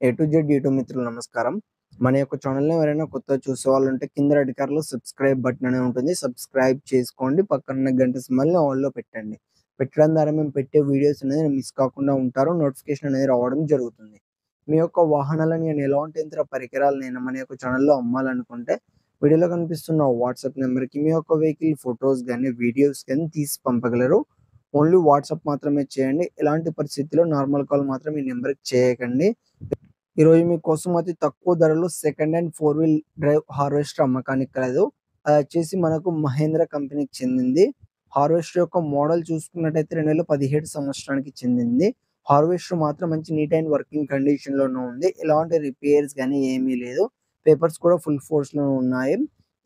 A to Z YouTube మిత్రులు నమస్కారం. మన యొక్క ఛానల్‌ని ఎవరైనా కొత్తగా చూసేవాళ్ళుంటే కింద రెడ్ కలర్‌లో సబ్స్క్రైబ్ బటన్ అనేది ఉంటుంది. సబ్స్క్రైబ్ చేసుకోండి. పక్కనున్న గంట సింబల్‌ని ఆల్‌లో పెట్టండి. పెట్టడం ద్వారా మేము పెట్టే వీడియోస్ అనేది మిస్ కాకుండా ఉంటారు. నోటిఫికేషన్ అనేది రావడం జరుగుతుంది. మీ యొక్క వాహనాలను గాని ఎలాంటి యంత్ర పరికరాలనైనా మన యొక్క ఛానల్‌లో అమ్మాలనుకుంటే వీడియోలో కనిపిస్తున్న వాట్సాప్ నంబర్‌కి మీ యొక్క వెహికల్ ఫోటోస్ గాని, వీడియోస్ గాని తీసి పంపగలరు. ఓన్లీ వాట్సాప్ మాత్రమే చేయండి. ఎలాంటి పరిస్థితిలో నార్మల్ కాల్ మాత్రం ఈ నంబర్‌కి చేయకండి. ఈరోజు మీకోసం అతి తక్కువ ధరలో second hand 4 wheel drive harvester అమ్మకానికి కలదు. అదొచ్చేసి మనకు మహేంద్ర కంపెనీకి చెందింది. హార్వెస్టర్ యొక్క మోడల్ చూసుకున్నట్టయితే 2017 సంవత్సరానికి చెందింది. హార్వెస్టర్ మాత్రం మంచి నీట్ అండ్ వర్కింగ్ కండిషన్‌లోనే ఉంది. ఎలాంటి రిపేర్స్ గాని ఏమీ లేదు. పేపర్స్ కూడా ఫుల్ ఫోర్స్‌లో ఉన్నాయి.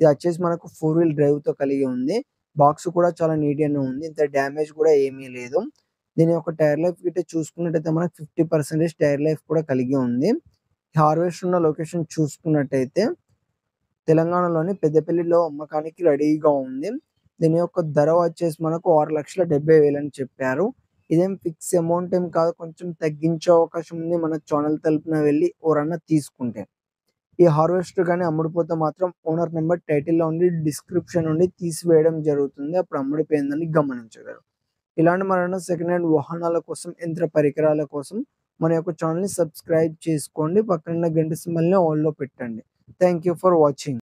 ఇది వచ్చేసి మనకు 4 వీల్ డ్రైవ్‌తో కలిగి ఉంది. బాక్స్ కూడా చాలా నీట్‌గానే ఉంది. ఇంత డ్యామేజ్ కూడా ఏమీ లేదు. దీని యొక్క టైర్ లైఫ్ గిట్ట చూసుకున్నట్టయితే మనకు 50% టైర్ లైఫ్ కూడా కలిగి ఉంది. హార్వెస్టర్ ఉన్న లొకేషన్ చూసుకున్నట్టయితే తెలంగాణలోని పెద్దపల్లిలో అమ్మకానికి రెడీగా ఉంది. దీని యొక్క ధర వచ్చేసి మనకు 6,70,000 అని చెప్పారు. ఇదేం ఫిక్స్ అమౌంట్ ఏం కాదు. కొంచెం తగ్గించే అవకాశం ఉంది. మన ఛానల్ తరపున వెళ్లి ఎవరన్నా తీసుకుంటే. ఈ హార్వెస్టర్ గాని అమ్ముడుపోతే మాత్రం ఓనర్ నంబర్ టైటిల్‌లో ఉండి డిస్క్రిప్షన్ నుండి తీసివేయడం జరుగుతుంది. అప్పుడు అమ్ముడుపోయిందని గమనించగలరు. ఇలాంటి మరెన్నో సెకండ్ హ్యాండ్ వాహనాల కోసం, యంత్ర పరికరాల కోసం మన యొక్క ఛానెల్‌ని సబ్స్క్రైబ్ చేసుకోండి. పక్కనున్న గంట సింబల్‌ని ఆల్‌లో పెట్టండి. Thank you for watching.